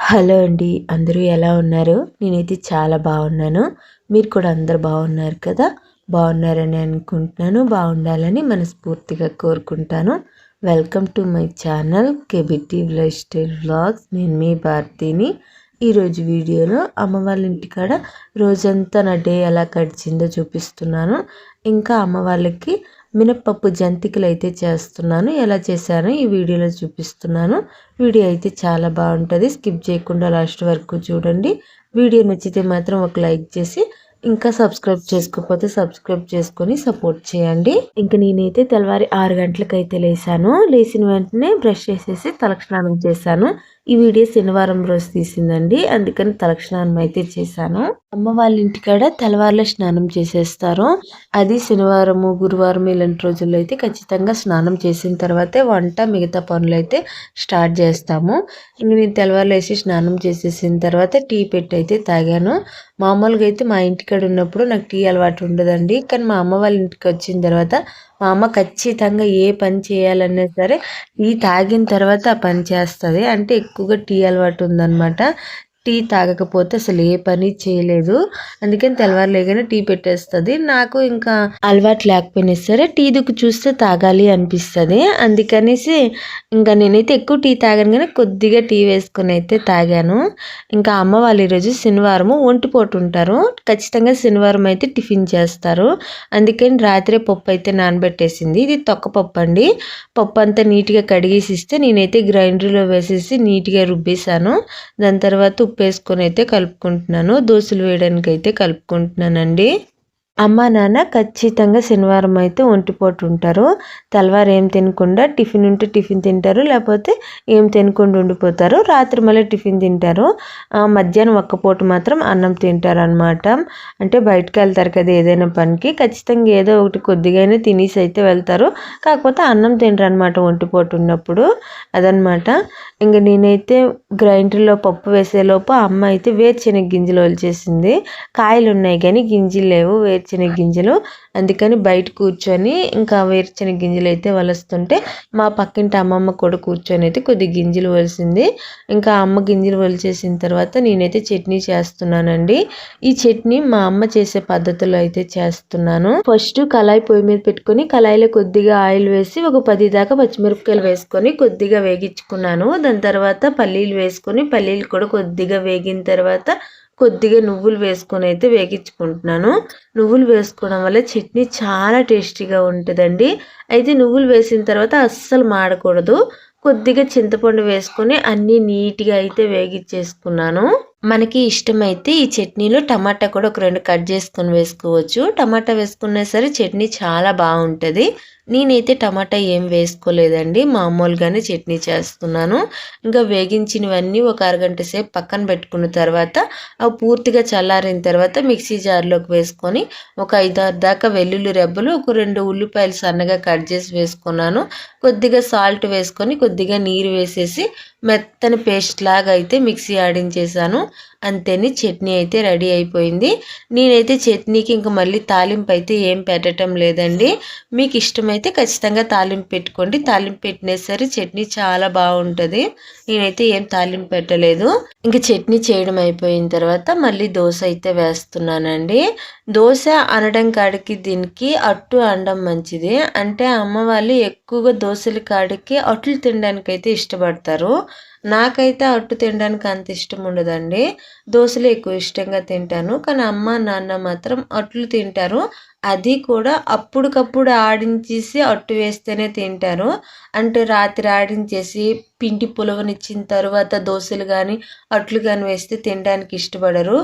Hello అండి. అందరూ ఎలా ఉన్నారు? నేనైతే చాలా బాగున్నాను. మీరు కూడా అందరూ బాగున్నారు కదా? బాగున్నారని అనుకుంటున్నాను. బాగుండాలని మనస్ఫూర్తిగా కోరుకుంటాను. Welcome to my channel kBT life style vlogs. నేను మీ భారతిని. ఈరోజు వీడియోలో అమ్మ వాళ్ళ ఇంటికాడ రోజంతా నా డే ఎలా గడిచిందో చూపిస్తున్నాను. ఇంకా అమ్మ వాళ్ళకి మినప్పప్పు జంతికలు అయితే చేస్తున్నాను. ఎలా చేశానో ఈ వీడియోలో చూపిస్తున్నాను. వీడియో అయితే చాలా బాగుంటుంది. స్కిప్ చేయకుండా లాస్ట్ వరకు చూడండి. వీడియో నచ్చితే మాత్రం ఒక లైక్ చేసి ఇంకా సబ్స్క్రైబ్ చేసుకోకపోతే సబ్స్క్రైబ్ చేసుకొని సపోర్ట్ చేయండి. ఇంకా నేనైతే తెల్లవారి 6 గంటలకైతే లేసాను. లేచిన వెంటనే బ్రష్ చేసేసి తలకు స్నానం చేశాను. ఈ వీడియో శనివారం రోజు తీసిందండి, అందుకని తలకు స్నానం అయితే చేశాను. అమ్మ వాళ్ళ ఇంటికాడ తెల్లవారులో స్నానం చేసేస్తారు. అది శనివారము గురువారం ఇలాంటి రోజుల్లో అయితే ఖచ్చితంగా స్నానం చేసిన తర్వాతే వంట మిగతా పనులు అయితే స్టార్ట్ చేస్తాము. ఇంక నేను తెల్లవారులు వేసి స్నానం చేసేసిన తర్వాత టీ పెట్టి అయితే తాగాను. మామూలుగా అయితే మా ఇంటికాడ ఉన్నప్పుడు నాకు టీ అలవాటు ఉండదండి. కానీ మా అమ్మ వాళ్ళ ఇంటికి వచ్చిన తర్వాత మా అమ్మ ఖచ్చితంగా ఏ పని చేయాలన్నా సరే టీ తాగిన తర్వాత ఆ పని చేస్తుంది. అంటే ఎక్కువగా టీ అలవాటు ఉందన్నమాట. టీ తాగకపోతే అసలు ఏ పని చేయలేదు. అందుకని తెల్లవారు లేగానే టీ పెట్టేస్తుంది. నాకు ఇంకా అలవాటు లేకపోయినా సరే టీ దుక్కు చూస్తే తాగాలి అనిపిస్తుంది. అందుకనేసి ఇంకా నేనైతే ఎక్కువ టీ తాగాను, కానీ కొద్దిగా టీ వేసుకొని అయితే తాగాను. ఇంకా అమ్మ వాళ్ళు ఈరోజు శనివారము ఒంటిపోటు ఉంటారు. ఖచ్చితంగా శనివారం అయితే టిఫిన్ చేస్తారు. అందుకని రాత్రే పప్పు అయితే నానబెట్టేసింది. ఇది తొక్కపప్పు అండి. పప్పు అంతా నీట్గా కడిగేసి ఇస్తే నేనైతే గ్రైండర్లో వేసేసి నీట్గా రుబ్బేశాను. దాని తర్వాత ఉప్పు వేసుకొని అయితే కలుపుకుంటున్నాను. దోశలు వేయడానికి అయితే కలుపుకుంటున్నానండి. అమ్మ నాన్న ఖచ్చితంగా శనివారం అయితే ఒంటిపోటు ఉంటారు. తెల్లవారు ఏం తినకుండా టిఫిన్ ఉంటే టిఫిన్ తింటారు, లేకపోతే ఏం తినకుండా ఉండిపోతారు. రాత్రి మళ్ళీ టిఫిన్ తింటారు. మధ్యాహ్నం ఒక్క పూట మాత్రం అన్నం తింటారు అనమాట. అంటే బయటకు వెళ్తారు కదా ఏదైనా పనికి, ఖచ్చితంగా ఏదో ఒకటి కొద్దిగానే తినేసి అయితే వెళ్తారు. కాకపోతే అన్నం తింటారు అనమాట ఒంటిపోటు ఉన్నప్పుడు. అదనమాట. ఇంక నేనైతే గ్రైండర్లో పప్పు వేసేలోపు అమ్మ అయితే వేరుశెనగ గింజలు వలిచేసింది. కాయలు ఉన్నాయి కానీ గింజలు లేవు, వేరుశెనగ గింజలు. అందుకని బయట కూర్చొని ఇంకా వేరుశెనగ గింజలు అయితే వలుస్తుంటే మా పక్కింటి అమ్మమ్మ కూడా కూర్చొని అయితే కొద్ది గింజలు వలిసింది. ఇంకా అమ్మ గింజలు వలిచేసిన తర్వాత నేనైతే చట్నీ చేస్తున్నానండి. ఈ చట్నీ మా అమ్మ చేసే పద్ధతిలో అయితే చేస్తున్నాను. ఫస్ట్ కళాయి పొయ్యి మీద పెట్టుకొని కళాయిలో కొద్దిగా ఆయిల్ వేసి ఒక 10 దాకా పచ్చిమిరపకాయలు వేసుకొని కొద్దిగా వేగించుకున్నాను. దాని తర్వాత పల్లీలు వేసుకొని పల్లీలు కూడా కొద్దిగా వేగిన తర్వాత కొద్దిగా నువ్వులు వేసుకొని అయితే వేగించుకుంటున్నాను. నువ్వులు వేసుకోవడం వల్ల చట్నీ చాలా టేస్టీగా ఉంటుందండి. అయితే నువ్వులు వేసిన తర్వాత అస్సలు మాడకూడదు. కొద్దిగా చింతపండు వేసుకొని అన్నీ నీట్గా అయితే వేగించేసుకున్నాను. మనకి ఇష్టమైతే ఈ చట్నీలో టమాటా కూడా ఒక 2 కట్ చేసుకొని వేసుకోవచ్చు. టమాటా వేసుకున్నా సరే చట్నీ చాలా బాగుంటుంది. నేనైతే టమాటా ఏం వేసుకోలేదండి, మామూలుగానే చట్నీ చేస్తున్నాను. ఇంకా వేగించినవన్నీ ఒక అరగంట సేపు పక్కన పెట్టుకున్న తర్వాత అవి పూర్తిగా చల్లారిన తర్వాత మిక్సీ జార్లోకి వేసుకొని ఒక 5-6 దాకా వెల్లుల్లి రెబ్బలు, ఒక 2 ఉల్లిపాయలు సన్నగా కట్ చేసి వేసుకున్నాను. కొద్దిగా సాల్ట్ వేసుకొని కొద్దిగా నీరు వేసేసి మెత్తని పేస్ట్ లాగా అయితే మిక్సీ ఆడించేసాను. అంతేని చట్నీ అయితే రెడీ అయిపోయింది. నేనైతే చట్నీకి ఇంక మళ్ళీ తాలింపు అయితే ఏం పెట్టడం లేదండి. మీకు ఇష్టమైతే ఖచ్చితంగా తాలింపు పెట్టుకోండి. తాలింపు పెట్టినా సరే చట్నీ చాలా బాగుంటుంది. నేనైతే ఏం తాలింపు పెట్టలేదు. ఇంక చట్నీ చేయడం అయిపోయిన తర్వాత మళ్ళీ దోశ అయితే వేస్తున్నానండి. దోశ అనడం కాడికి దీనికి అట్టు అనడం మంచిది. అంటే అమ్మ వాళ్ళు ఎక్కువగా దోశల కాడికి అట్లు తినడానికి అయితే ఇష్టపడతారు. నాకైతే అట్టు తినడానికి అంత ఇష్టం ఉండదండి. దోశలు ఎక్కువ ఇష్టంగా తింటాను. కానీ అమ్మ నాన్న మాత్రం అట్లు తింటారు. అది కూడా అప్పటికప్పుడు ఆడించేసి అట్టు వేస్తేనే తింటారు. అంటే రాత్రి ఆడించేసి పిండి పులవనిచ్చిన తర్వాత దోశలు కానీ అట్లు కానీ వేస్తే తినడానికి ఇష్టపడరు.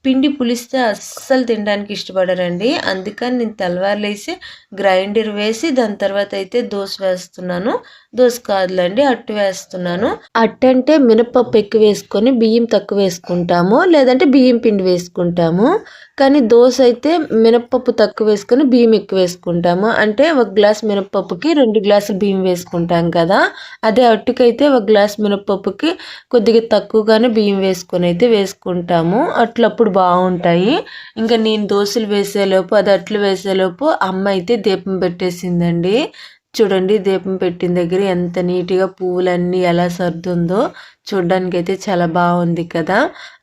పిండి పులిస్తే అస్సలు తినడానికి ఇష్టపడరండి. అందుకని నేను తెల్లవారులేసి గ్రైండర్ వేసి దాని తర్వాత అయితే దోశ వేస్తున్నాను. దోశ కాదులండి, అట్టు వేస్తున్నాను. అట్టు అంటే మినపప్పు ఎక్కువ వేసుకొని బియ్యం తక్కువ వేసుకుంటాము, లేదంటే బియ్యం పిండి వేసుకుంటాము. కానీ దోశ అయితే మినపప్పు తక్కువ వేసుకొని బియ్యం ఎక్కువ వేసుకుంటాము. అంటే 1 గ్లాస్ మినపప్పుకి 2 గ్లాసులు బియ్యం వేసుకుంటాం కదా. అదే అట్టుకైతే 1 గ్లాస్ మినపప్పుకి కొద్దిగా తక్కువగానే బియ్యం వేసుకొని అయితే వేసుకుంటాము. అట్లప్పుడు బాగుంటాయి. ఇంకా నేను దోశలు వేసేలోపు అది అట్లు వేసేలోపు అమ్మ అయితే దీపం పెట్టేసిందండి. చూడండి దీపం పెట్టిన దగ్గర ఎంత నీట్గా పువ్వులన్నీ ఎలా సర్దుందో చూడ్డానికి అయితే చాలా బాగుంది కదా.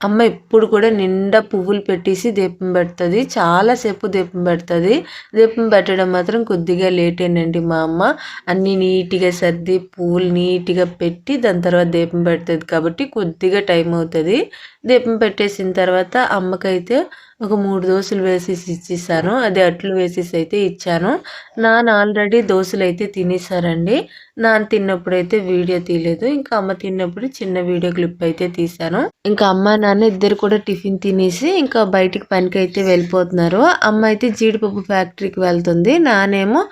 అమ్మ ఎప్పుడు కూడా నిండా పువ్వులు పెట్టేసి దీపం పెడుతుంది, చాలాసేపు దీపం పెడుతుంది. దీపం పెట్టడం మాత్రం కొద్దిగా లేటేనండి. మా అమ్మ అన్నీ నీట్గా సర్ది పువ్వులు నీట్గా పెట్టి దాని తర్వాత దీపం పెడుతుంది కాబట్టి కొద్దిగా టైం అవుతుంది. దీపం పెట్టేసిన తర్వాత అమ్మకైతే ఒక 3 దోశలు వేసేసి ఇచ్చేసాను. అదే అట్లు వేసేసి అయితే ఇచ్చాను. నాన్న ఆల్రెడీ దోశలు అయితే తినేసారండి. నాన్న తిన్నప్పుడైతే వీడియో తీయలేదు. ఇంకా అమ్మ తిన్నప్పుడు చిన్న వీడియో క్లిప్ అయితే తీశాను. ఇంకా అమ్మ నాన్న ఇద్దరు కూడా టిఫిన్ తినేసి ఇంకా బయటికి పనికి అయితే వెళ్ళిపోతున్నారు. అమ్మ అయితే జీడిపప్పు ఫ్యాక్టరీకి వెళ్తుంది, నానేమో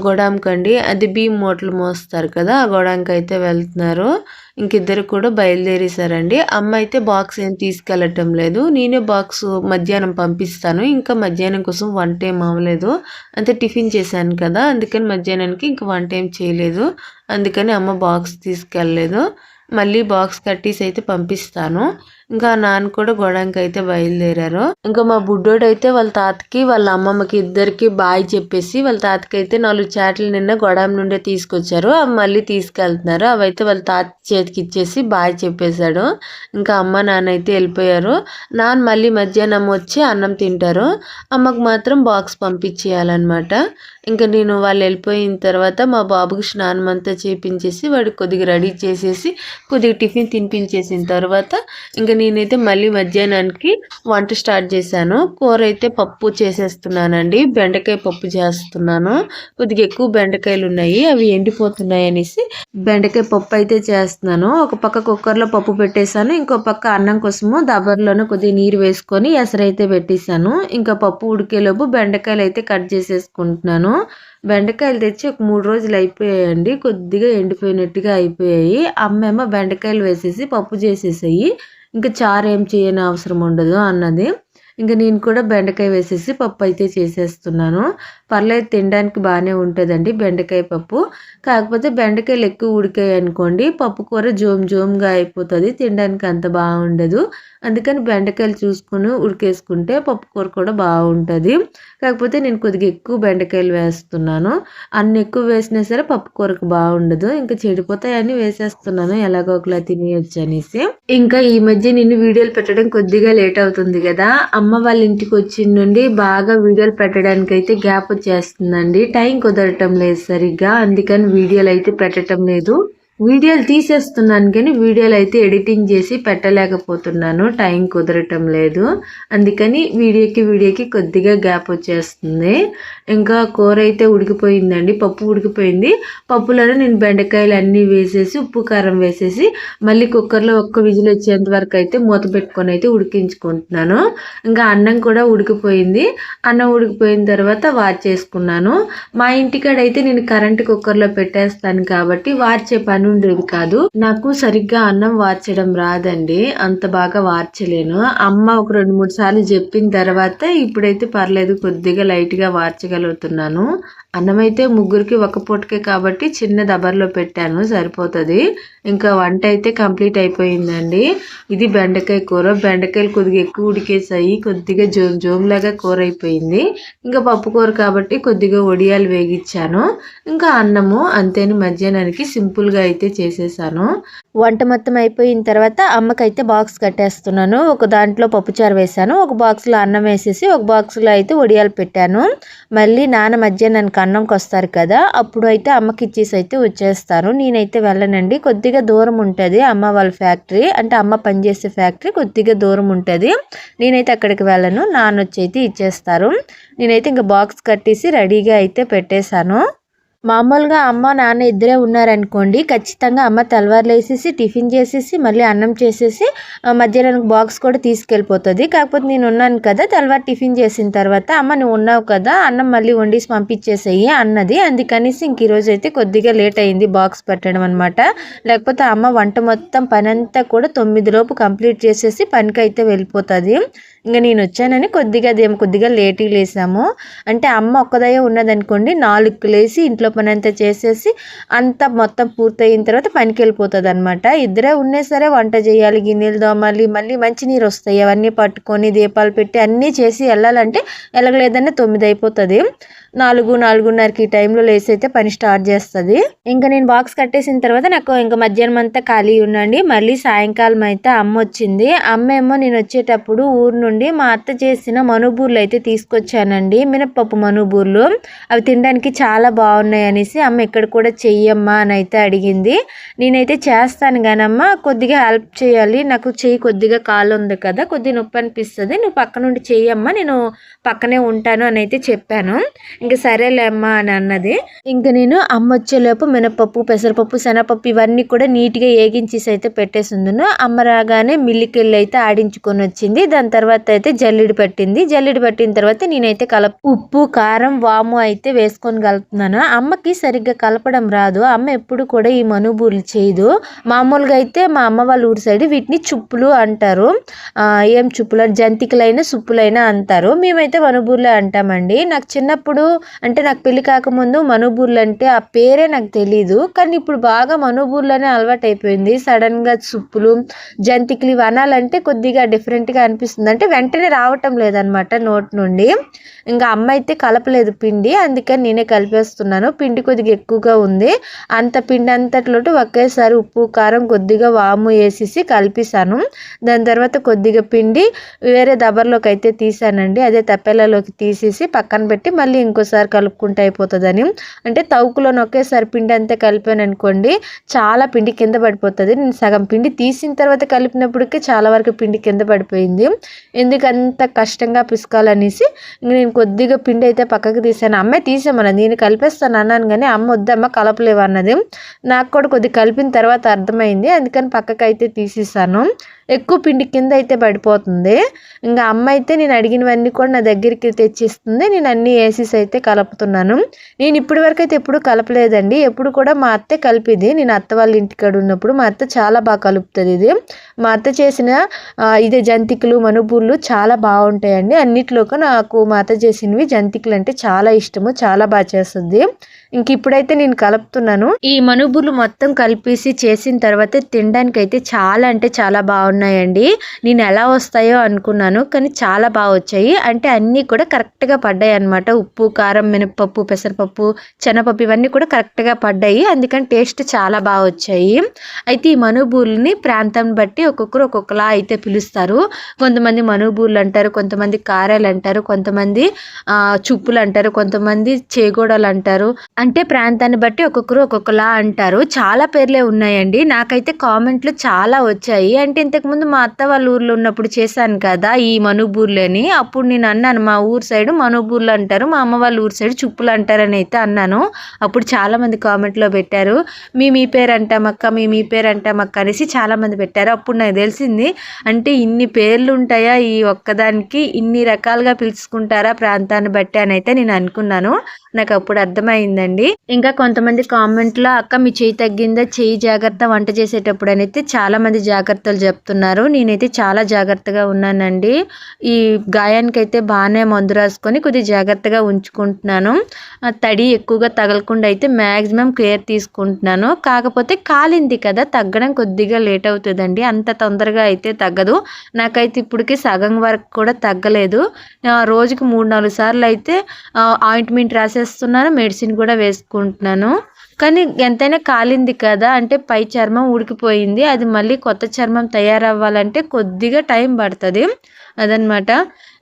గొడాంకండి, అది బియ్యం మూటలు మోస్తారు కదా, ఆ గొడాంకి అయితే వెళ్తున్నారు. ఇంకిద్దరు కూడా బయలుదేరేసారండి. అమ్మ అయితే బాక్స్ ఏం తీసుకెళ్ళటం లేదు, నేనే బాక్స్ మధ్యాహ్నం పంపిస్తాను. ఇంకా మధ్యాహ్నం కోసం వంట ఏం అవ్వలేదు, అంతే టిఫిన్ చేశాను కదా, అందుకని మధ్యాహ్నానికి ఇంకా వంట ఏం చేయలేదు. అందుకని అమ్మ బాక్స్ తీసుకెళ్ళలేదు. మళ్ళీ బాక్స్ కట్టేసి అయితే పంపిస్తాను. ఇంకా నాన్న కూడా గొడవకి అయితే బయలుదేరారు. ఇంకా మా బుడ్డోడు అయితే వాళ్ళ తాతకి వాళ్ళ అమ్మమ్మకి ఇద్దరికి బాయ్ చెప్పేసి వాళ్ళ తాతకి అయితే 4 చాట్లు నిన్న గొడవ నుండే తీసుకొచ్చారు, అవి మళ్ళీ తీసుకెళ్తున్నారు. అవైతే వాళ్ళ తాత చేతికి ఇచ్చేసి బాయ్ చెప్పేశాడు. ఇంకా అమ్మ నాన్న అయితే వెళ్ళిపోయారు. నాన్న మళ్ళీ మధ్యాహ్నం వచ్చి అన్నం తింటారు, అమ్మకు మాత్రం బాక్స్ పంపించేయాలన్నమాట. ఇంకా నేను వాళ్ళు వెళ్ళిపోయిన తర్వాత మా బాబుకి స్నానం అంతా చేపించేసి వాడికి కొద్దిగా రెడీ చేసేసి కొద్దిగా టిఫిన్ తినిపించేసిన తర్వాత ఇంకా నేనైతే మళ్ళీ మధ్యాహ్నానికి వంట స్టార్ట్ చేశాను. కూర అయితే పప్పు చేసేస్తున్నానండి, బెండకాయ పప్పు చేస్తున్నాను. కొద్దిగా ఎక్కువ బెండకాయలు ఉన్నాయి, అవి ఎండిపోతున్నాయి అనేసి బెండకాయ పప్పు అయితే చేస్తున్నాను. ఒక పక్క కుక్కర్లో పప్పు పెట్టేశాను, ఇంకో పక్క అన్నం కోసము దబర్లోనే కొద్దిగా నీరు వేసుకొని ఎసరైతే పెట్టేశాను. ఇంకా పప్పు ఉడికేలోపు బెండకాయలు అయితే కట్ చేసేసుకుంటున్నాను. బెండకాయలు తెచ్చి ఒక 3 రోజులు అయిపోయాయండి, కొద్దిగా ఎండిపోయినట్టుగా అయిపోయాయి. అమ్మేమో బెండకాయలు వేసేసి పప్పు చేసేసాయి, ఇంకా చారు ఏం చేయని అవసరం ఉండదు అన్నది. ఇంకా నేను కూడా బెండకాయ వేసేసి పప్పు అయితే చేసేస్తున్నాను. పర్లేదు, తినడానికి బాగానే ఉంటుందండి బెండకాయ పప్పు. కాకపోతే బెండకాయలు ఎక్కువ ఉడికాయి అనుకోండి పప్పు కూర జోమ్గా అయిపోతుంది, తినడానికి అంత బాగుండదు. అందుకని బెండకాయలు చూసుకుని ఉడికేసుకుంటే పప్పు కూర కూడా బాగుంటుంది. కాకపోతే నేను కొద్దిగా ఎక్కువ బెండకాయలు వేస్తున్నాను, అన్ని ఎక్కువ వేసినా సరే పప్పు కూరకు బాగుండదు, ఇంకా చెడిపోతాయని వేసేస్తున్నాను, ఎలాగో ఒకలా తినేయచ్చు అనేసి. ఇంకా ఈ మధ్య నేను వీడియోలు పెట్టడం కొద్దిగా లేట్ అవుతుంది కదా, అమ్మ వాళ్ళ ఇంటికి వచ్చిన నుండి బాగా వీడియోలు పెట్టడానికి అయితే గ్యాప్ వచ్చేస్తుందండి, టైం కుదరటం లేదు సరిగ్గా, అందుకని వీడియోలు అయితే పెట్టడం లేదు. వీడియోలు తీసేస్తున్నాను కానీ వీడియోలు అయితే ఎడిటింగ్ చేసి పెట్టలేకపోతున్నాను, టైం కుదరటం లేదు. అందుకని వీడియోకి కొద్దిగా గ్యాప్ వచ్చేస్తుంది. ఇంకా కూర అయితే ఉడికిపోయిందండి, పప్పు ఉడికిపోయింది. పప్పులోనే నేను బెండకాయలు అన్నీ వేసేసి ఉప్పు కారం వేసేసి మళ్ళీ కుక్కర్లో ఒక్క విజిల్ వచ్చేంత వరకు అయితే మూత పెట్టుకొని అయితే ఉడికించుకుంటున్నాను. ఇంకా అన్నం కూడా ఉడికిపోయింది. అన్నం ఉడికిపోయిన తర్వాత వార్చేసుకున్నాను. మా ఇంటికాడైతే నేను కరెంట్ కుక్కర్లో పెట్టేస్తాను కాబట్టి వార్చే పని ఉండేది కాదు. నాకు సరిగ్గా అన్నం వార్చడం రాదండి, అంత బాగా వార్చలేను. అమ్మ ఒక 2-3 సార్లు చెప్పిన తర్వాత ఇప్పుడైతే పర్లేదు, కొద్దిగా లైట్గా వార్చగలుగుతున్నాను. అన్నం అయితే ముగ్గురికి ఒక పూటకే కాబట్టి చిన్న దబర్లో పెట్టాను, సరిపోతుంది. ఇంకా వంట అయితే కంప్లీట్ అయిపోయిందండి. ఇది బెండకాయ కూర. బెండకాయలు కొద్దిగా ఎక్కువ ఉడికేసాయి, కొద్దిగా జోమ్లాగా కూర అయిపోయింది. ఇంకా పప్పు కూర కాబట్టి కొద్దిగా వడియాలు వేగించాను. ఇంకా అన్నము అంతేని మధ్యాహ్నానికి సింపుల్గా అయితే చేసేసాను. వంట మొత్తం అయిపోయిన తర్వాత అమ్మకైతే బాక్స్ కట్టేస్తున్నాను. ఒక దాంట్లో పప్పుచారు వేసాను, ఒక బాక్స్లో అన్నం వేసేసి ఒక బాక్స్లో అయితే వడియాలు పెట్టాను. మళ్ళీ నాన్న మధ్యాహ్నానికి అన్నంకి వస్తారు కదా, అప్పుడు అయితే అమ్మకి ఇచ్చేసి అయితే వచ్చేస్తాను. నేనైతే వెళ్ళనండి, కొద్దిగా దూరం ఉంటుంది అమ్మ వాళ్ళ ఫ్యాక్టరీ, అంటే అమ్మ పనిచేసే ఫ్యాక్టరీ కొద్దిగా దూరం ఉంటుంది. నేనైతే అక్కడికి వెళ్ళను, నాన్న వచ్చి అయితే ఇచ్చేస్తారు. నేనైతే ఇంకా బాక్స్ కట్టేసి రెడీగా అయితే పెట్టేశాను. మామూలుగా అమ్మ నాన్న ఇద్దరే ఉన్నారనుకోండి, ఖచ్చితంగా అమ్మ తెల్లవారులు వేసేసి టిఫిన్ చేసేసి మళ్ళీ అన్నం చేసేసి మధ్యాహ్నానికి బాక్స్ కూడా తీసుకెళ్ళిపోతుంది. కాకపోతే నేను ఉన్నాను కదా, తెల్లవారు టిఫిన్ చేసిన తర్వాత అమ్మ నువ్వు ఉన్నావు కదా అన్నం మళ్ళీ వండేసి పంపించేసేయి అన్నది. అందుకనేసి ఇంక ఈరోజు అయితే కొద్దిగా లేట్ అయింది బాక్స్ పెట్టడం అనమాట. లేకపోతే అమ్మ వంట మొత్తం పని అంతా కూడా 9 లోపు కంప్లీట్ చేసేసి పనికి అయితే వెళ్ళిపోతుంది. ఇంకా నేను వచ్చానని కొద్దిగా లేట్గా లేసాము. అంటే అమ్మ ఒక్కదయ్యే ఉన్నదనుకోండి 4కి లేసి ఇంట్లో పని అంతా చేసేసి అంతా మొత్తం పూర్తయిన తర్వాత పనికి వెళ్ళిపోతుంది అనమాట. ఇద్దరే ఉన్నా సరే వంట చేయాలి, గిన్నెలు దోమాలి, మళ్ళీ మంచినీరు వస్తాయి, అవన్నీ పట్టుకొని దీపాలు పెట్టి అన్నీ చేసి వెళ్ళాలంటే వెళ్ళలేదనే 9 అయిపోతుంది. 4-4:30కి ఈ టైంలో లేసి అయితే పని స్టార్ట్ చేస్తుంది. ఇంకా నేను బాక్స్ కట్టేసిన తర్వాత నాకు ఇంకా మధ్యాహ్నం అంతా ఖాళీ ఉండండి. మళ్ళీ సాయంకాలం అయితే అమ్మ వచ్చింది. అమ్మ ఏమో నేను వచ్చేటప్పుడు ఊరు నుండి మా అత్త చేసిన మనుబూర్లు అయితే తీసుకొచ్చానండి, మినప్పప్పు మనుబూర్లు. అవి తినడానికి చాలా బాగున్నాయి అనేసి అమ్మ ఇక్కడ కూడా చెయ్యమ్మా అని అయితే అడిగింది. నేనైతే చేస్తాను కానమ్మ కొద్దిగా హెల్ప్ చేయాలి, నాకు చెయ్యి కొద్దిగా కాలు ఉంది కదా, కొద్దిగా నొప్పి అనిపిస్తుంది, నువ్వు పక్క నుండి చెయ్యమ్మా, నేను పక్కనే ఉంటాను అని అయితే చెప్పాను. ఇంకా సరేలే అమ్మా అని అన్నది. ఇంకా నేను అమ్మ వచ్చేలోపు మినపప్పు, పెసరపప్పు, శనగపప్పు ఇవన్నీ కూడా నీట్గా ఏగించేసి అయితే పెట్టేసిందును. అమ్మ రాగానే మిల్లికెళ్ళి అయితే ఆడించుకొని వచ్చింది. దాని తర్వాత అయితే జల్లిడి పట్టింది. జల్లిడి పట్టిన తర్వాత నేనైతే ఉప్పు, కారం, వాము అయితే వేసుకొని కలుపుతున్నాను. అమ్మకి సరిగ్గా కలపడం రాదు. అమ్మ ఎప్పుడు కూడా ఈ మనుబూర్లు చేయదు. మామూలుగా అయితే మా అమ్మ వాళ్ళ ఊరి సైడ్ వీటిని చుప్పులు అంటారు. ఏం చుప్పులు, జంతికలైనా సుప్పులైనా అంటారు. మేమైతే మనుబూర్లే అంటామండి. నాకు చిన్నప్పుడు అంటే నాకు పెళ్లి కాకముందు మనుబూర్లు అంటే ఆ పేరే నాకు తెలీదు. కానీ ఇప్పుడు బాగా మనుబూర్లనే అలవాటు అయిపోయింది. సడన్గా సుప్పులు, జంతికలు ఇవి అనాలంటే కొద్దిగా డిఫరెంట్గా అనిపిస్తుంది. అంటే వెంటనే రావటం లేదనమాట నోటి నుండి. ఇంకా అమ్మ అయితే కలపలేదు పిండి, అందుకని నేనే కలిపేస్తున్నాను. పిండి కొద్దిగా ఎక్కువగా ఉంది. అంత పిండి అంతట్లో ఒకేసారి ఉప్పు, కారం, కొద్దిగా వాము వేసేసి కలిపేసాను. దాని తర్వాత కొద్దిగా పిండి వేరే దబర్లోకి అయితే తీసానండి. అదే తప్పెలలోకి తీసేసి పక్కన పెట్టి మళ్ళీ ఇంకోసారి కలుపుకుంటే అయిపోతుందని. అంటే తవుకులోని ఒకేసారి పిండి అంతా కలిపాను అనుకోండి, చాలా పిండి కింద పడిపోతుంది. నేను సగం పిండి తీసిన తర్వాత కలిపినప్పటికీ చాలా వరకు పిండి కింద పడిపోయింది. ఎందుకంత కష్టంగా పిసుకాలనేసి నేను కొద్దిగా పిండి అయితే పక్కకు తీసాను. అమ్మే తీసామన్నది, నేను కలిపేస్తాను అన్నాను కానీ అమ్మ వద్దమ్మ కలపలేవు అన్నది. నాకు కూడా కొద్దిగా కలిపిన తర్వాత అర్థమైంది, అందుకని పక్కకు అయితే తీసేసాను. ఎక్కువ పిండి కింద అయితే పడిపోతుంది. ఇంకా అమ్మ అయితే నేను అడిగినవన్నీ కూడా నా దగ్గరికి తెచ్చిస్తుంది. నేను అన్నీ వేసేసి అయితే కలుపుతున్నాను. నేను ఇప్పటి వరకు అయితే ఎప్పుడు కలపలేదండి. ఎప్పుడు కూడా మా అత్తే కలిపిది. నేను అత్త వాళ్ళ ఇంటికాడ ఉన్నప్పుడు మా అత్త చాలా బాగా కలుపుతుంది. ఇది మా అత్త చేసిన ఇదే జంతికలు, మనుబూర్లు చాలా బాగుంటాయండి. అన్నిట్లోకి నాకు మా అత్త చేసినవి జంతికలు అంటే చాలా ఇష్టము, చాలా బాగా చేస్తుంది. ఇంక ఇప్పుడైతే నేను కలుపుతున్నాను. ఈ మనుబూర్లు మొత్తం కలిపేసి చేసిన తర్వాత తినడానికి అయితే చాలా అంటే చాలా బాగున్నాయండి. నేను ఎలా వస్తాయో అనుకున్నాను కానీ చాలా బాగా వచ్చాయి. అంటే అన్నీ కూడా కరెక్ట్గా పడ్డాయి అనమాట. ఉప్పు, కారం, మినపప్పు, పెసరపప్పు, శనగపప్పు ఇవన్నీ కూడా కరెక్ట్గా పడ్డాయి. అందుకని టేస్ట్ చాలా బాగా వచ్చాయి. అయితే ఈ మనుబూర్లని ప్రాంతం బట్టి ఒక్కొక్కరు ఒక్కొక్కలా అయితే పిలుస్తారు. కొంతమంది మనుబూర్లు అంటారు, కొంతమంది కారాలు అంటారు, కొంతమంది చుప్పులు అంటారు, కొంతమంది చేగోడలు అంటారు. అంటే ప్రాంతాన్ని బట్టి ఒక్కొక్కరు ఒక్కొక్కలా అంటారు. చాలా పేర్లే ఉన్నాయండి. నాకైతే కామెంట్లు చాలా వచ్చాయి. అంటే ఇంతకుముందు మా అత్త వాళ్ళ ఊర్లో ఉన్నప్పుడు చేశాను కదా ఈ మనుబూర్లని, అప్పుడు నేను అన్నాను మా ఊరు సైడ్ మనుబూర్లు అంటారు, మా అమ్మ వాళ్ళ ఊరు సైడ్ చుప్పులు అంటారని అయితే అన్నాను. అప్పుడు చాలామంది కామెంట్లో పెట్టారు, మేము ఈ పేరు అంటామక్క, మేము ఈ పేరు అంటామక్క అనేసి చాలామంది పెట్టారు. అప్పుడు నాకు తెలిసింది అంటే ఇన్ని పేర్లు ఉంటాయా ఈ ఒక్కదానికి, ఇన్ని రకాలుగా పిలుచుకుంటారా ప్రాంతాన్ని బట్టి అని అయితే నేను అనుకున్నాను. నాకు అప్పుడు అర్థమైందండి. ఇంకా కొంతమంది కామెంట్లో అక్క మీ చెయ్యి తగ్గిందా, చెయ్యి జాగ్రత్త వంట చేసేటప్పుడు అని అయితే చాలా మంది జాగ్రత్తలు చెప్తున్నారు. నేనైతే చాలా జాగ్రత్తగా ఉన్నానండి. ఈ గాయానికి అయితే బాగానే మందు రాసుకొని కొద్దిగా జాగ్రత్తగా ఉంచుకుంటున్నాను. తడి ఎక్కువగా తగలకుండా అయితే మ్యాక్సిమం కేర్ తీసుకుంటున్నాను. కాకపోతే కాలింది కదా, తగ్గడం కొద్దిగా లేట్ అవుతుందండి. అంత తొందరగా అయితే తగ్గదు. నాకైతే ఇప్పటికి సగం వరకు కూడా తగ్గలేదు. రోజుకి 3-4 సార్లు అయితే ఆయింట్మెంట్ రాసేస్తున్నాను, మెడిసిన్ కూడా వేసుకుంటున్నాను. కానీ ఎంతైనా కాలింది కదా, అంటే పై చర్మం ఉడికిపోయింది, అది మళ్ళీ కొత్త చర్మం తయారవ్వాలంటే కొద్దిగా టైం పడుతుంది అదనమాట.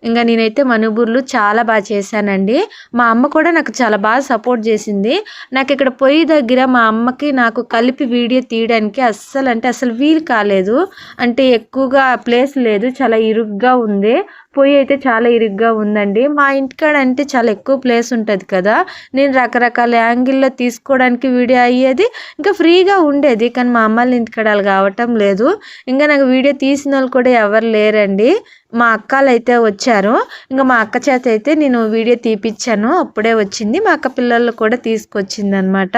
ఇంకా నేనైతే మనుబూర్లు చాలా బాగా చేశానండి. మా అమ్మ కూడా నాకు చాలా బాగా సపోర్ట్ చేసింది. నాకు ఇక్కడ పొయ్యి దగ్గర మా అమ్మకి నాకు కలిపి వీడియో తీయడానికి అస్సలు వీలు కాలేదు. అంటే ఎక్కువగా ప్లేస్ లేదు, చాలా ఇరుగ్గా ఉంది. పొయ్యి అయితే చాలా ఇరుగ్గా ఉందండి. మా ఇంటికాడ అంటే చాలా ఎక్కువ ప్లేస్ ఉంటుంది కదా, నేను రకరకాల యాంగిల్లో తీసుకోవడానికి వీడియో అయ్యేది, ఇంకా ఫ్రీగా ఉండేది. కానీ మా అమ్మ వాళ్ళ ఇంటికాడ అలా కావటం లేదు. ఇంకా నాకు వీడియో తీసిన వాళ్ళు కూడా ఎవరు లేరండి. మా అక్కలు అయితే వచ్చారు. ఇంకా మా అక్క చేత అయితే నేను వీడియో తీపిచ్చాను, అప్పుడే వచ్చింది. మా అక్క పిల్లలు కూడా తీసుకొచ్చింది అనమాట.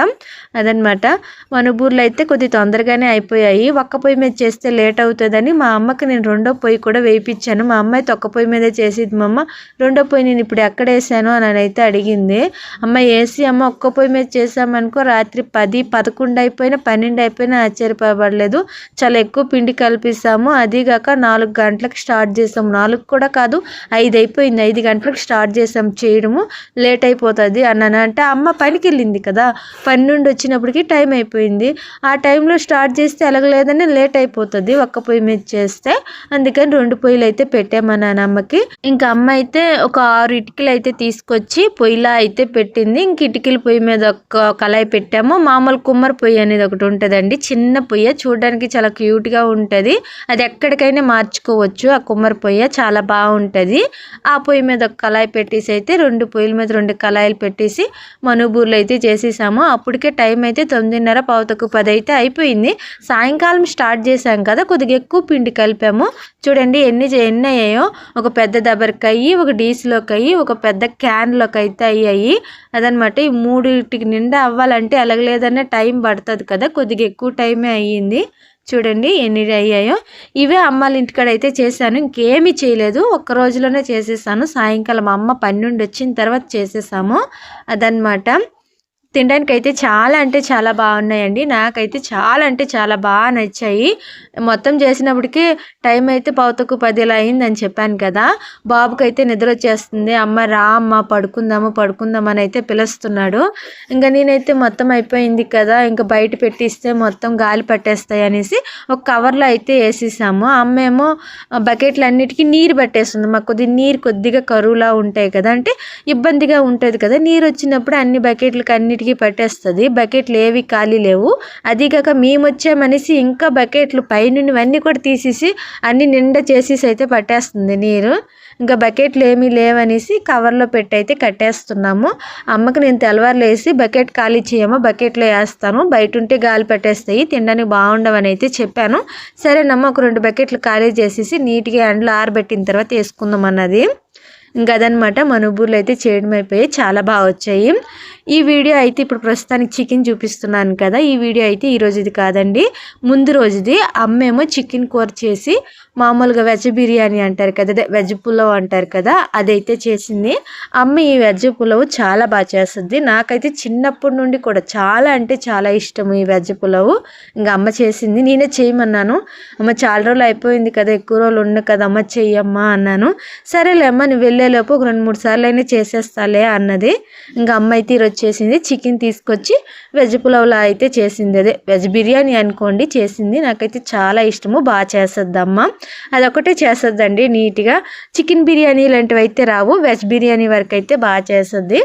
అదనమాట. మనుబూర్లు అయితే కొద్దిగా తొందరగానే అయిపోయాయి. ఒక్క పొయ్యి మీద చేస్తే లేట్ అవుతుందని మా అమ్మకి నేను రెండో పొయ్యి కూడా వేయించాను. మా అమ్మ అయితే ఒక్క పొయ్యి మీదే చేసేది. మా అమ్మ రెండో పొయ్యి నేను ఇప్పుడు ఎక్కడ వేసాను అని అయితే అడిగింది. అమ్మ వేసి అమ్మ ఒక్క పొయ్యి మీద చేసామనుకో రాత్రి 10, 11 అయిపోయినా 12 అయిపోయినా ఆశ్చర్యపడలేదు. చాలా ఎక్కువ పిండి కలిపిస్తాము. అదిగాక 4 గంటలకు స్టార్ట్ చేసాము, చేసాం, 4 కూడా కాదు 5 అయిపోయింది, 5 గంటలకు స్టార్ట్ చేసాం చేయడము, లేట్ అయిపోతుంది అన్నాను. అంటే అమ్మ పనికి వెళ్ళింది కదా, పని నుండి వచ్చినప్పటికి టైం అయిపోయింది. ఆ టైంలో స్టార్ట్ చేస్తే ఎలాగలేదని లేట్ అయిపోతుంది ఒక్క పొయ్యి మీద చేస్తే, అందుకని 2 పొయ్యిలు అయితే పెట్టామన్నాను అమ్మకి. ఇంకా అమ్మ అయితే ఒక 6 ఇటుకలు అయితే తీసుకొచ్చి పొయ్యిలా అయితే పెట్టింది. ఇంక ఇటుకల పొయ్యి మీద ఒక కళాయి పెట్టాము. మామూలు కుమ్మరి పొయ్యి అనేది ఒకటి ఉంటుందండి, చిన్న పొయ్యి, చూడడానికి చాలా క్యూట్గా ఉంటుంది. అది ఎక్కడికైనా మార్చుకోవచ్చు. ఆ కుమ్మరి పొయ్యి చాలా బాగుంటుంది. ఆ పొయ్యి మీద ఒక కళాయి పెట్టేసి అయితే 2 పొయ్యిల మీద 2 కళాయిలు పెట్టేసి మనుబూర్లు అయితే చేసేసాము. అప్పటికే టైం అయితే 9:30 10 అయితే అయిపోయింది. సాయంకాలం స్టార్ట్ చేసాం కదా, కొద్దిగా ఎక్కువ పిండి కలిపాము. చూడండి ఎన్ని అయ్యాయో, ఒక పెద్ద దబరికాయి, ఒక డీస్లోకి, ఒక పెద్ద క్యాన్లోకి అయితే అయ్యాయి అదనమాట. ఈ 3 నిండా అవ్వాలంటే ఎలాగలేదనే టైం పడుతుంది కదా, కొద్దిగా ఎక్కువ టైమే అయ్యింది. చూడండి ఎన్ని అయ్యాయో. ఇవే అమ్మాళ్ళ ఇంటికాడ అయితే చేశాను, ఇంకేమీ చేయలేదు, ఒక్క రోజులోనే చేసేసాను. సాయంకాలం అమ్మ పని నుండి వచ్చిన తర్వాత చేసేసాము అదనమాట. తినడానికి అయితే చాలా అంటే చాలా బాగున్నాయండి, నాకైతే చాలా అంటే చాలా బాగా నచ్చాయి. మొత్తం చేసినప్పటికీ టైం అయితే 10 అయిందని చెప్పాను కదా. బాబుకి అయితే నిద్ర వచ్చేస్తుంది, అమ్మ రా అమ్మ పడుకుందామని అయితే పిలుస్తున్నాడు. ఇంకా నేనైతే మొత్తం అయిపోయింది కదా, ఇంకా బయట పెట్టిస్తే మొత్తం గాలి పట్టేస్తాయి అనేసి ఒక కవర్లో అయితే వేసేసాము. అమ్మ ఏమో బకెట్లు అన్నిటికీ నీరు పట్టేస్తుంది. మాకు కొద్దిగా కరువులా ఉంటాయి కదా, అంటే ఇబ్బందిగా ఉంటుంది కదా, నీరు వచ్చినప్పుడు అన్ని బకెట్లకి అన్నిటికీ పట్టేస్తుంది. బకెట్లు ఏవి ఖాళీ లేవు. అదిగాక మేము వచ్చామనేసి ఇంకా బకెట్లు పైనుండి అన్నీ కూడా తీసేసి అన్ని నిండా చేసేసి అయితే పట్టేస్తుంది నీరు. ఇంకా బకెట్లు ఏమీ లేవనేసి కవర్లో పెట్టి అయితే కట్టేస్తున్నాము. అమ్మకి నేను తెల్లవారులు వేసి బకెట్ ఖాళీ చేయమో, బకెట్లో వేస్తాను, బయట ఉంటే గాలి పట్టేస్తాయి, తినడానికి బాగుండవని అయితే చెప్పాను. సరేనమ్మ ఒక 2 బకెట్లు ఖాళీ చేసేసి నీట్గా ఎండలో ఆరబెట్టిన తర్వాత వేసుకుందాం అన్నది. ఇంకా అదనమాట, మనుబూర్లు అయితే చేయడం అయిపోయి చాలా బాగా వచ్చాయి. ఈ వీడియో అయితే ఇప్పుడు ప్రస్తుతానికి చికెన్ చూపిస్తున్నాను కదా, ఈ వీడియో అయితే ఈ రోజుది కాదండి, ముందు రోజుది. అమ్మేమో చికెన్ కూర చేసి మామూలుగా వెజ్ బిర్యానీ అంటారు కదా, వెజ్ పులావ్ అంటారు కదా, అదైతే చేసింది. అమ్మ ఈ వెజ్ పులావ్ చాలా బాగా చేస్తుంది. నాకైతే చిన్నప్పటి నుండి కూడా చాలా అంటే చాలా ఇష్టం ఈ వెజ్ పులావ్. ఇంకా అమ్మ చేసింది, నేనే చేయమన్నాను. అమ్మ చాలా రోజులు అయిపోయింది కదా, ఎక్కువ రోజులు ఉండు కదా అమ్మ చెయ్యమ్మా అన్నాను. సరేలే అమ్మ నువ్వు వెళ్ళేలోపు ఒక 2-3 సార్లు అయినా చేసేస్తాలే అన్నది. ఇంకా అమ్మ అయితే ఈరోజు చేసింది, చికెన్ తీసుకొచ్చి వెజ్ పులావ్లా అయితే చేసింది, అదే వెజ్ బిర్యానీ అనుకోండి చేసింది. నాకైతే చాలా ఇష్టము, బాగా చేస్తుంది అమ్మ. అదొకటే చేస్తుందండి నీట్గా. చికెన్ బిర్యానీ లాంటివి అయితే రావు, వెజ్ బిర్యానీ వరకు అయితే బాగా చేస్తుంది.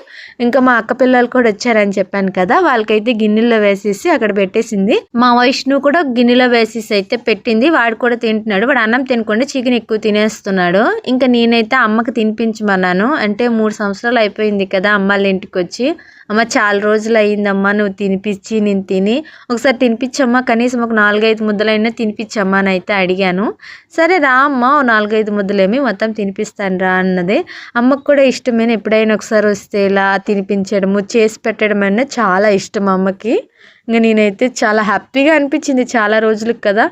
ఇంకా మా అక్క పిల్లలు కూడా వచ్చారని చెప్పాను కదా, వాళ్ళకైతే గిన్నెల్లో వేసేసి అక్కడ పెట్టేసింది. మా వైష్ణు కూడా గిన్నెలో వేసేసి అయితే పెట్టింది, వాడు కూడా తింటున్నాడు. వాడు అన్నం తినకుండా చికెన్ ఎక్కువ తినేస్తున్నాడు. ఇంకా నేనైతే అమ్మకి తినిపించమన్నాను. అంటే 3 సంవత్సరాలు అయిపోయింది కదా అమ్మాళ్ళ ఇంటికి వచ్చి. అమ్మ చాలా రోజులు అయ్యిందమ్మా నువ్వు తినిపించి, నేను తిని ఒకసారి తినిపించమ్మా, కనీసం ఒక 4-5 ముద్దలైనా తినిపించమ్మా అని అయితే అడిగాను. సరే రా అమ్మ 4-5 ముద్దలేమి మొత్తం తినిపిస్తాను రా అన్నది. అమ్మకు కూడా ఇష్టమైన, ఎప్పుడైనా ఒకసారి వస్తే ఇలా తినిపించడము చేసి పెట్టడం అనేది చాలా ఇష్టం అమ్మకి. ఇంకా నేనైతే చాలా హ్యాపీగా అనిపించింది, చాలా రోజులకు కదా,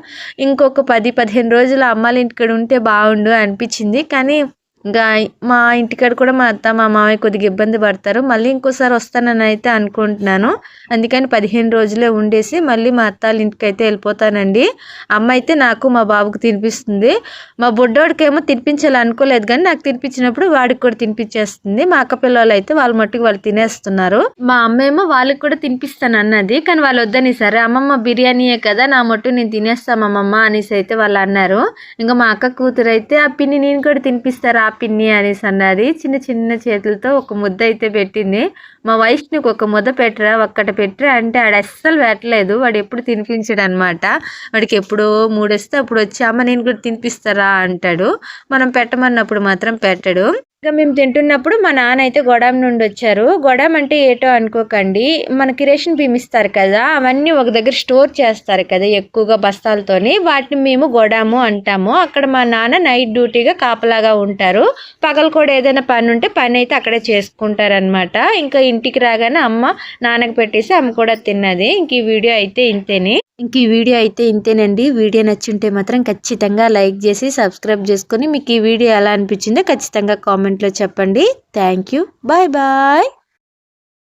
ఇంకొక 10-15 రోజులు అమ్మాళ్ళ ఇంటికాడ ఉంటే బాగుండు అనిపించింది. కానీ ఇంకా మా ఇంటికాడ కూడా మా అత్త మా మామయ్య కొద్దిగా ఇబ్బంది పడతారు, మళ్ళీ ఇంకోసారి వస్తానని అయితే అనుకుంటున్నాను. అందుకని 15 రోజులే ఉండేసి మళ్ళీ మా అత్తాళ్ళ ఇంటికి అయితే వెళ్ళిపోతానండి. అమ్మ అయితే నాకు మా బాబుకి తినిపిస్తుంది. మా బుడ్డోడికేమో తినిపించాలనుకోలేదు, కానీ నాకు తినిపించినప్పుడు వాడికి కూడా తినిపించేస్తుంది. మా అక్క పిల్లలు అయితే వాళ్ళ మట్టుకు వాళ్ళు తినేస్తున్నారు. మా అమ్మ ఏమో వాళ్ళకి కూడా తినిపిస్తాను అన్నది, కానీ వాళ్ళు వద్దని, సరే అమ్మమ్మ బిర్యానీయే కదా నా మట్టు నేను తినేస్తామమ్మమ్మ అనేసి అయితే వాళ్ళు అన్నారు. ఇంకా మా అక్క కూతురు అయితే ఆ పిన్ని నేను కూడా తినిపిస్తారా పిన్ని అనేసి అన్నది. చిన్న చిన్న చేతులతో ఒక ముద్ద అయితే పెట్టింది. మా వైష్ణుకి ఒక ముద్ద పెట్టరా, ఒక్కటి పెట్టరా అంటే ఆడు అస్సలు పెట్టలేదు. వాడు ఎప్పుడు తినిపించడు అనమాట. వాడికి ఎప్పుడో 3 వస్తే అప్పుడు వచ్చి అమ్మ నేను కూడా తినిపిస్తారా అంటాడు. మనం పెట్టమన్నప్పుడు మాత్రం పెట్టడు. ఇంకా మేము తింటున్నప్పుడు మా నాన్న అయితే గొడాం నుండి వచ్చారు. గొడాం అంటే ఏటో అనుకోకండి, మనకి రేషన్ బియ్యం ఇస్తారు కదా, అవన్నీ ఒక దగ్గర స్టోర్ చేస్తారు కదా ఎక్కువగా బస్తాలతోని, వాటిని మేము గొడాము అంటాము. అక్కడ మా నాన్న నైట్ డ్యూటీగా కాపలాగా ఉంటారు. పగలు కూడా ఏదైనా పని ఉంటే పని అయితే అక్కడే చేసుకుంటారనమాట. ఇంకా ఇంటికి రాగానే అమ్మ నాన్నకి పెట్టేసి అమ్మ కూడా తిన్నది. ఇంక ఈ వీడియో అయితే ఇంతేనండి. వీడియో నచ్చుంటే మాత్రం ఖచ్చితంగా లైక్ చేసి సబ్స్క్రైబ్ చేసుకొని మీకు ఈ వీడియో ఎలా అనిపించిందో ఖచ్చితంగా కామెంట్లో చెప్పండి. Thank you, bye bye.